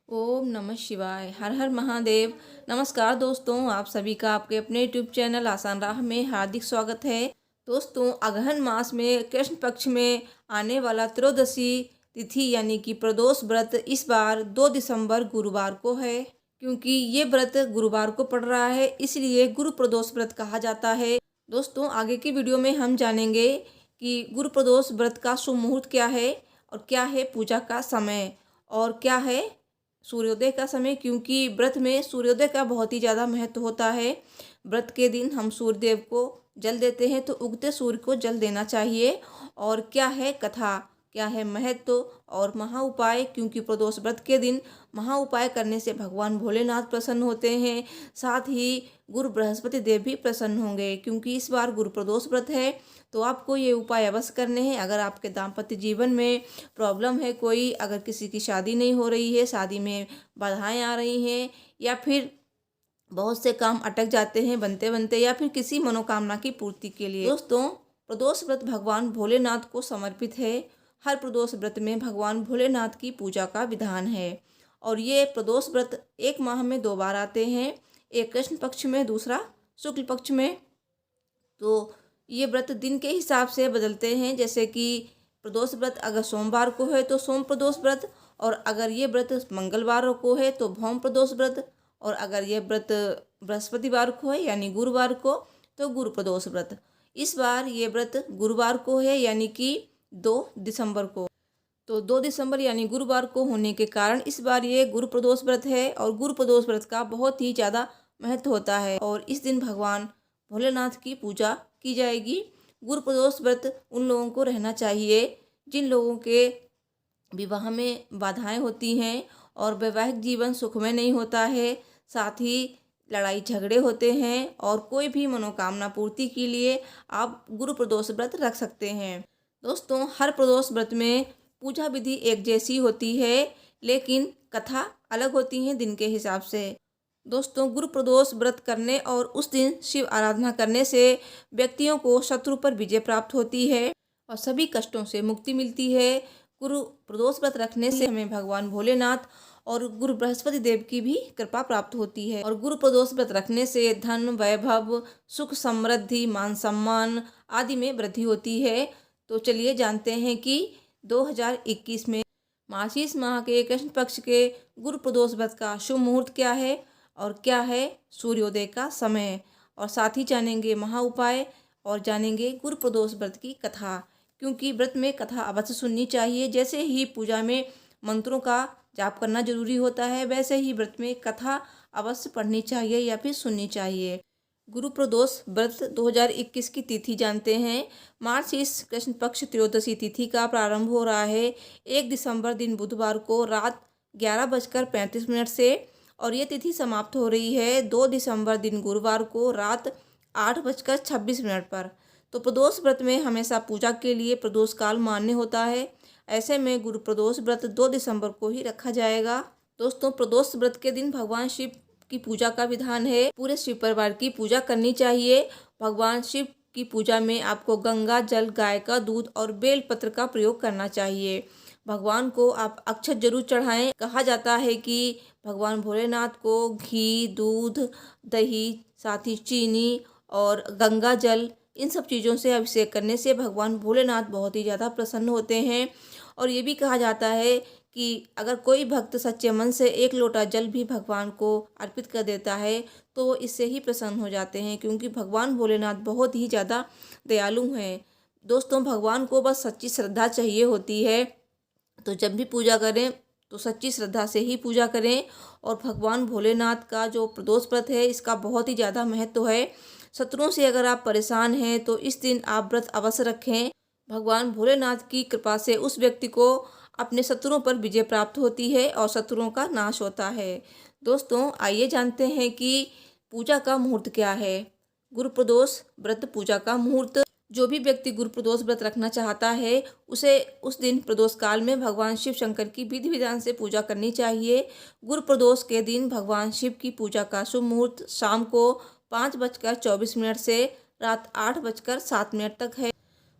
ओम नमः शिवाय। हर हर महादेव। नमस्कार दोस्तों, आप सभी का आपके अपने यूट्यूब चैनल आसान राह में हार्दिक स्वागत है। दोस्तों, अगहन मास में कृष्ण पक्ष में आने वाला त्रयोदशी तिथि यानी कि प्रदोष व्रत इस बार 2 दिसंबर गुरुवार को है। क्योंकि ये व्रत गुरुवार को पड़ रहा है, इसलिए गुरु प्रदोष व्रत कहा जाता है। दोस्तों, आगे की वीडियो में हम जानेंगे कि गुरु प्रदोष व्रत का शुभ मुहूर्त क्या है और क्या है पूजा का समय और क्या है सूर्योदय का समय। क्योंकि व्रत में सूर्योदय का बहुत ही ज़्यादा महत्व होता है। व्रत के दिन हम सूर्यदेव को जल देते हैं, तो उगते सूर्य को जल देना चाहिए। और क्या है कथा, क्या है महत्व और महा उपाय। क्योंकि प्रदोष व्रत के दिन महा उपाय करने से भगवान भोलेनाथ प्रसन्न होते हैं, साथ ही गुरु बृहस्पति देव भी प्रसन्न होंगे। क्योंकि इस बार गुरु प्रदोष व्रत है, तो आपको ये उपाय अवश्य करने हैं। अगर आपके दाम्पत्य जीवन में प्रॉब्लम है, कोई अगर किसी की शादी नहीं हो रही है, शादी में बाधाएं आ रही हैं, या फिर बहुत से काम अटक जाते हैं बनते बनते, या फिर किसी मनोकामना की पूर्ति के लिए। दोस्तों, प्रदोष व्रत भगवान भोलेनाथ को समर्पित है। हर प्रदोष व्रत में भगवान भोलेनाथ की पूजा का विधान है। और ये प्रदोष व्रत 1 माह में 2 बार आते हैं, एक कृष्ण पक्ष में, दूसरा शुक्ल पक्ष में। तो ये व्रत दिन के हिसाब से बदलते हैं। जैसे कि प्रदोष व्रत अगर सोमवार को है तो सोम प्रदोष व्रत, और अगर ये व्रत मंगलवार को है तो भौम प्रदोष व्रत, और अगर ये व्रत बृहस्पतिवार को है यानी गुरुवार को तो गुरु प्रदोष व्रत। इस बार ये व्रत गुरुवार को है यानी कि 2 दिसंबर को। तो 2 दिसंबर यानी गुरुवार को होने के कारण इस बार ये गुरु प्रदोष व्रत है। और गुरु प्रदोष व्रत का बहुत ही ज़्यादा महत्व होता है, और इस दिन भगवान भोलेनाथ की पूजा की जाएगी। गुरु प्रदोष व्रत उन लोगों को रहना चाहिए जिन लोगों के विवाह में बाधाएं होती हैं और वैवाहिक जीवन सुखमय नहीं होता है, साथ ही लड़ाई झगड़े होते हैं, और कोई भी मनोकामना पूर्ति के लिए आप गुरु प्रदोष व्रत रख सकते हैं। दोस्तों, हर प्रदोष व्रत में पूजा विधि एक जैसी होती है, लेकिन कथा अलग होती है दिन के हिसाब से। दोस्तों, गुरु प्रदोष व्रत करने और उस दिन शिव आराधना करने से व्यक्तियों को शत्रु पर विजय प्राप्त होती है और सभी कष्टों से मुक्ति मिलती है। गुरु प्रदोष व्रत रखने से हमें भगवान भोलेनाथ और गुरु बृहस्पति देव की भी कृपा प्राप्त होती है। और गुरु प्रदोष व्रत रखने से धन, वैभव, सुख, समृद्धि, मान सम्मान आदि में वृद्धि होती है। तो चलिए जानते हैं कि 2021 में मार्गशीर्ष माह के कृष्ण पक्ष के गुरु प्रदोष व्रत का शुभ मुहूर्त क्या है और क्या है सूर्योदय का समय। और साथ ही जानेंगे महा उपाय और जानेंगे गुरु प्रदोष व्रत की कथा। क्योंकि व्रत में कथा अवश्य सुननी चाहिए। जैसे ही पूजा में मंत्रों का जाप करना जरूरी होता है, वैसे ही व्रत में कथा अवश्य पढ़नी चाहिए या फिर सुननी चाहिए। गुरु प्रदोष व्रत 2021 की तिथि जानते हैं। मार्गशीर्ष कृष्ण पक्ष त्रयोदशी तिथि का प्रारंभ हो रहा है 1 दिसंबर दिन बुधवार को रात 11:35 से, और ये तिथि समाप्त हो रही है 2 दिसंबर दिन गुरुवार को रात 8:26 पर। तो प्रदोष व्रत में हमेशा पूजा के लिए प्रदोष काल मान्य होता है। ऐसे में गुरु प्रदोष व्रत 2 दिसंबर को ही रखा जाएगा। दोस्तों, प्रदोष व्रत के दिन भगवान शिव की पूजा का विधान है। पूरे शिव परिवार की पूजा करनी चाहिए। भगवान शिव की पूजा में आपको गंगा जल, गाय का दूध और बेल पत्र का प्रयोग करना चाहिए। भगवान को आप अक्षत जरूर चढ़ाएं। कहा जाता है कि भगवान भोलेनाथ को घी, दूध, दही, साथ ही चीनी और गंगा जल, इन सब चीज़ों से अभिषेक करने से भगवान भोलेनाथ बहुत ही ज़्यादा प्रसन्न होते हैं। और ये भी कहा जाता है कि अगर कोई भक्त सच्चे मन से 1 लोटा जल भी भगवान को अर्पित कर देता है तो इससे ही प्रसन्न हो जाते हैं। क्योंकि भगवान भोलेनाथ बहुत ही ज़्यादा दयालु हैं। दोस्तों, भगवान को बस सच्ची श्रद्धा चाहिए होती है। तो जब भी पूजा करें तो सच्ची श्रद्धा से ही पूजा करें। और भगवान भोलेनाथ का जो प्रदोष व्रत है, इसका बहुत ही ज़्यादा महत्व है। शत्रुओं से अगर आप परेशान हैं तो इस दिन आप व्रत अवश्य रखें। भगवान भोलेनाथ की कृपा से उस व्यक्ति को अपने शत्रुओं पर विजय प्राप्त होती है और शत्रुओं का नाश होता है। दोस्तों, आइए जानते हैं कि पूजा का मुहूर्त क्या है। गुरु प्रदोष व्रत पूजा का मुहूर्त। जो भी व्यक्ति गुरु प्रदोष व्रत रखना चाहता है उसे उस दिन प्रदोष काल में भगवान शिव शंकर की विधि विधान से पूजा करनी चाहिए। गुरु प्रदोष के दिन भगवान शिव की पूजा का शुभ मुहूर्त शाम को 5:24 से रात 8:07 तक है।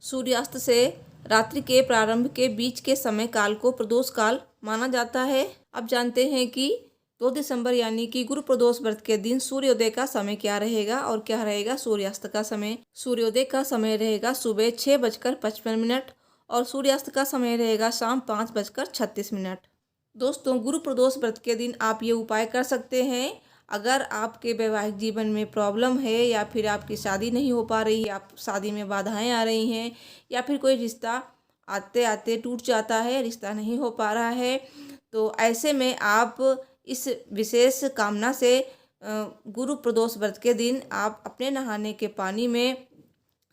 सूर्यास्त से रात्रि के प्रारंभ के बीच के समय काल को प्रदोष काल माना जाता है। अब जानते हैं कि 2 दिसंबर यानी कि गुरु प्रदोष व्रत के दिन सूर्योदय का समय क्या रहेगा और क्या रहेगा सूर्यास्त का समय। सूर्योदय का समय रहेगा सुबह 6:55 और सूर्यास्त का समय रहेगा शाम 5:36। दोस्तों, गुरु प्रदोष व्रत के दिन आप ये उपाय कर सकते हैं। अगर आपके वैवाहिक जीवन में प्रॉब्लम है या फिर आपकी शादी नहीं हो पा रही है, आप शादी में बाधाएं आ रही हैं या फिर कोई रिश्ता आते आते टूट जाता है, रिश्ता नहीं हो पा रहा है, तो ऐसे में आप इस विशेष कामना से गुरु प्रदोष व्रत के दिन आप अपने नहाने के पानी में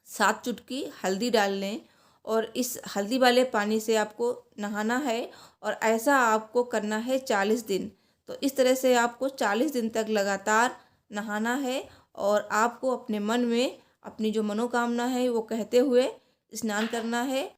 7 चुटकी हल्दी डाल लें और इस हल्दी वाले पानी से आपको नहाना है और ऐसा आपको करना है 40 दिन। तो इस तरह से आपको 40 दिन तक लगातार नहाना है और आपको अपने मन में अपनी जो मनोकामना है वो कहते हुए स्नान करना है।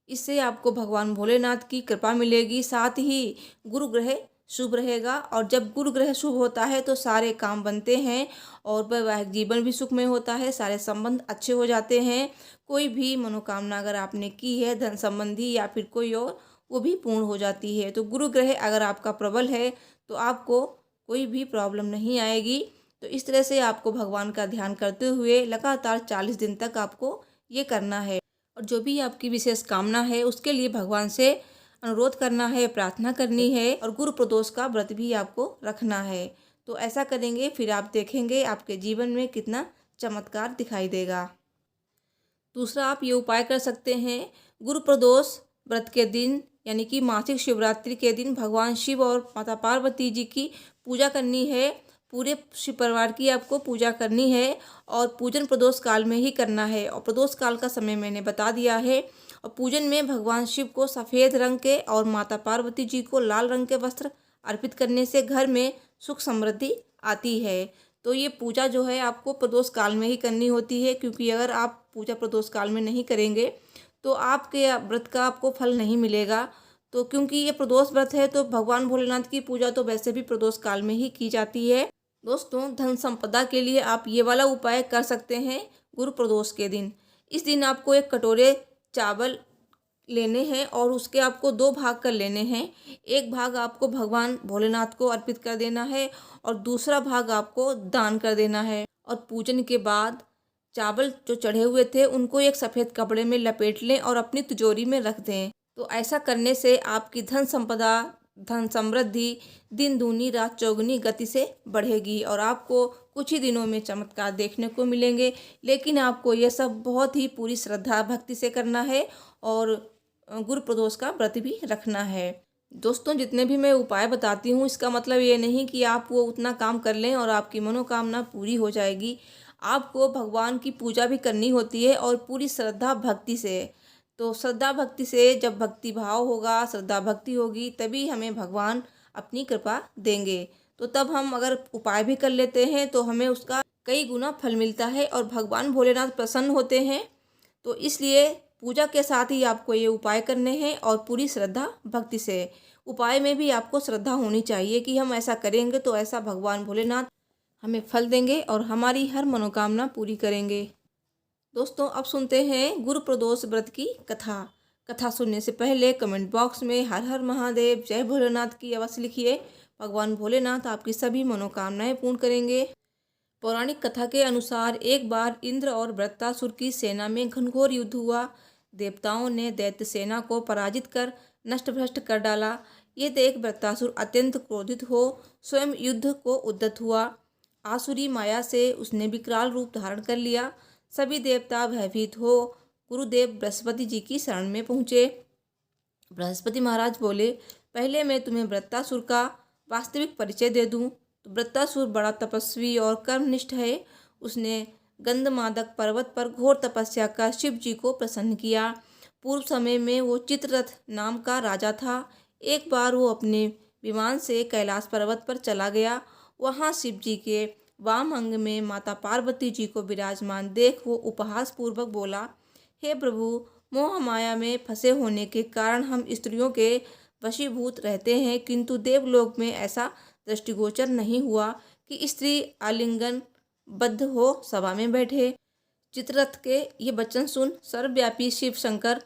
इससे आपको भगवान भोलेनाथ की कृपा मिलेगी। साथ ही गुरु ग्रह शुभ रहेगा और जब गुरु ग्रह शुभ होता है तो सारे काम बनते हैं और वैवाहिक जीवन भी सुखमय होता है, सारे संबंध अच्छे हो जाते हैं। कोई भी मनोकामना अगर आपने की है धन संबंधी या फिर कोई और, वो भी पूर्ण हो जाती है। तो गुरु ग्रह अगर आपका प्रबल है तो आपको कोई भी प्रॉब्लम नहीं आएगी। तो इस तरह से आपको भगवान का ध्यान करते हुए लगातार 40 दिन तक आपको ये करना है और जो भी आपकी विशेष कामना है उसके लिए भगवान से अनुरोध करना है, प्रार्थना करनी है और गुरु प्रदोष का व्रत भी आपको रखना है। तो ऐसा करेंगे फिर आप देखेंगे आपके जीवन में कितना चमत्कार दिखाई देगा। दूसरा आप ये उपाय कर सकते हैं, गुरु प्रदोष व्रत के दिन यानी कि मासिक शिवरात्रि के दिन भगवान शिव और माता पार्वती जी की पूजा करनी है। पूरे शिव परिवार की आपको पूजा करनी है और पूजन प्रदोष काल में ही करना है और प्रदोष काल का समय मैंने बता दिया है। और पूजन में भगवान शिव को सफ़ेद रंग के और माता पार्वती जी को लाल रंग के वस्त्र अर्पित करने से घर में सुख समृद्धि आती है। तो ये पूजा जो है आपको प्रदोष काल में ही करनी होती है, क्योंकि अगर आप पूजा प्रदोष काल में नहीं करेंगे तो आपके व्रत का आपको फल नहीं मिलेगा। तो क्योंकि ये प्रदोष व्रत है तो भगवान भोलेनाथ की पूजा तो वैसे भी प्रदोष काल में ही की जाती है। दोस्तों, धन संपदा के लिए आप ये वाला उपाय कर सकते हैं गुरु प्रदोष के दिन। इस दिन आपको 1 कटोरे चावल लेने हैं और उसके आपको 2 भाग कर लेने हैं। एक भाग आपको भगवान भोलेनाथ को अर्पित कर देना है और दूसरा भाग आपको दान कर देना है। और पूजन के बाद चावल जो चढ़े हुए थे उनको एक सफ़ेद कपड़े में लपेट लें और अपनी तिजोरी में रख दें। तो ऐसा करने से आपकी धन संपदा, धन समृद्धि दिन दूनी रात चौगुनी गति से बढ़ेगी और आपको कुछ ही दिनों में चमत्कार देखने को मिलेंगे। लेकिन आपको यह सब बहुत ही पूरी श्रद्धा भक्ति से करना है और गुरु प्रदोष का व्रत भी रखना है। दोस्तों, जितने भी मैं उपाय बताती हूँ इसका मतलब ये नहीं कि आप वो उतना काम कर लें और आपकी मनोकामना पूरी हो जाएगी। आपको भगवान की पूजा भी करनी होती है और पूरी श्रद्धा भक्ति से। तो श्रद्धा भक्ति से जब भक्ति भाव होगा, श्रद्धा भक्ति होगी, तभी हमें भगवान अपनी कृपा देंगे। तो तब हम अगर उपाय भी कर लेते हैं तो हमें उसका कई गुना फल मिलता है और भगवान भोलेनाथ प्रसन्न होते हैं। तो इसलिए पूजा के साथ ही आपको ये उपाय करने हैं और पूरी श्रद्धा भक्ति से। उपाय में भी आपको श्रद्धा होनी चाहिए कि हम ऐसा करेंगे तो ऐसा भगवान भोलेनाथ हमें फल देंगे और हमारी हर मनोकामना पूरी करेंगे। दोस्तों, अब सुनते हैं गुरु प्रदोष व्रत की कथा। कथा सुनने से पहले कमेंट बॉक्स में हर हर महादेव जय भोलेनाथ की अवश्य लिखिए। भगवान भोलेनाथ आपकी सभी मनोकामनाएं पूर्ण करेंगे। पौराणिक कथा के अनुसार एक बार इंद्र और वृत्तासुर की सेना में घनघोर युद्ध हुआ। देवताओं ने दैत्य सेना को पराजित कर नष्ट भ्रष्ट कर डाला। ये देख वृत्तासुर अत्यंत क्रोधित हो स्वयं युद्ध को उद्यत हुआ। आसुरी माया से उसने विकराल रूप धारण कर लिया। सभी देवता भयभीत हो गुरुदेव बृहस्पति जी की शरण में पहुँचे। बृहस्पति महाराज बोले, पहले मैं तुम्हें वृत्तासुर का वास्तविक परिचय दे दूं। तो वृत्तासुर बड़ा तपस्वी और कर्मनिष्ठ है। उसने गंधमादक पर्वत पर घोर तपस्या कर शिव जी को प्रसन्न किया। पूर्व समय में वो चित्ररथ नाम का राजा था। एक बार वो अपने विमान से कैलाश पर्वत पर चला गया। वहाँ शिव जी के वाम अंग में माता पार्वती जी को विराजमान देख वो उपहास पूर्वक बोला, हे प्रभु, मोह माया में फंसे होने के कारण हम स्त्रियों के वशीभूत रहते हैं, किंतु देवलोक में ऐसा दृष्टिगोचर नहीं हुआ कि स्त्री आलिंगन बद्ध हो सभा में बैठे। चित्ररथ के ये वचन सुन सर्वव्यापी शिव शंकर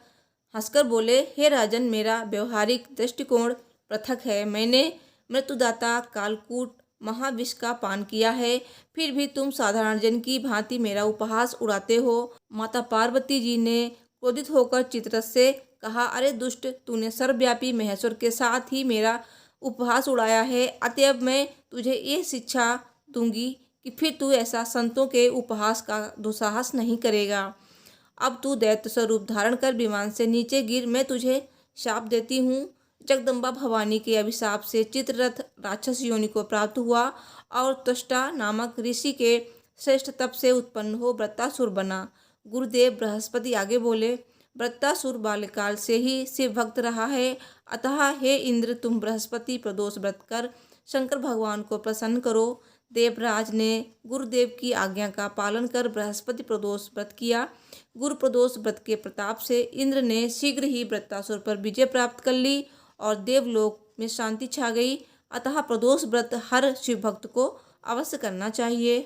हंसकर बोले, हे राजन, मेरा व्यवहारिक दृष्टिकोण पृथक है। मैंने मृत्युदाता कालकूट महाविष का पान किया है, फिर भी तुम साधारण जन की भांति मेरा उपहास उड़ाते हो। माता पार्वती जी ने क्रोधित होकर चित्ररथ से कहा, अरे दुष्ट, तूने सर्वव्यापी महेश्वर के साथ ही मेरा उपहास उड़ाया है, अतएव मैं तुझे ये शिक्षा दूंगी कि फिर तू ऐसा संतों के उपहास का दुस्साहस नहीं करेगा। अब तू दैत्य स्वरूप धारण कर विमान से नीचे गिर, मैं तुझे शाप देती हूँ। जगदम्बा भवानी के अभिशाप से चित्ररथ राक्षस योनि को प्राप्त हुआ और त्वष्टा नामक ऋषि के श्रेष्ठ तप से उत्पन्न हो वृत्तासुर बना। गुरुदेव बृहस्पति आगे बोले, वृत्तासुर बाल्यकाल से ही शिव भक्त रहा है, अतः हे इंद्र, तुम बृहस्पति प्रदोष व्रत कर शंकर भगवान को प्रसन्न करो। देवराज ने गुरुदेव की आज्ञा का पालन कर बृहस्पति प्रदोष व्रत किया। गुरु प्रदोष व्रत के प्रताप से इंद्र ने शीघ्र ही वृत्तासुर पर विजय प्राप्त कर ली और देवलोक में शांति छा गई। अतः प्रदोष व्रत हर शिव भक्त को अवश्य करना चाहिए।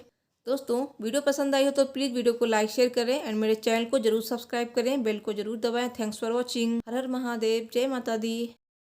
दोस्तों, वीडियो पसंद आई हो तो प्लीज़ वीडियो को लाइक शेयर करें एंड मेरे चैनल को जरूर सब्सक्राइब करें, बेल को जरूर दबाएं। Thanks for watching. Har Har Mahadev, जय माता दी।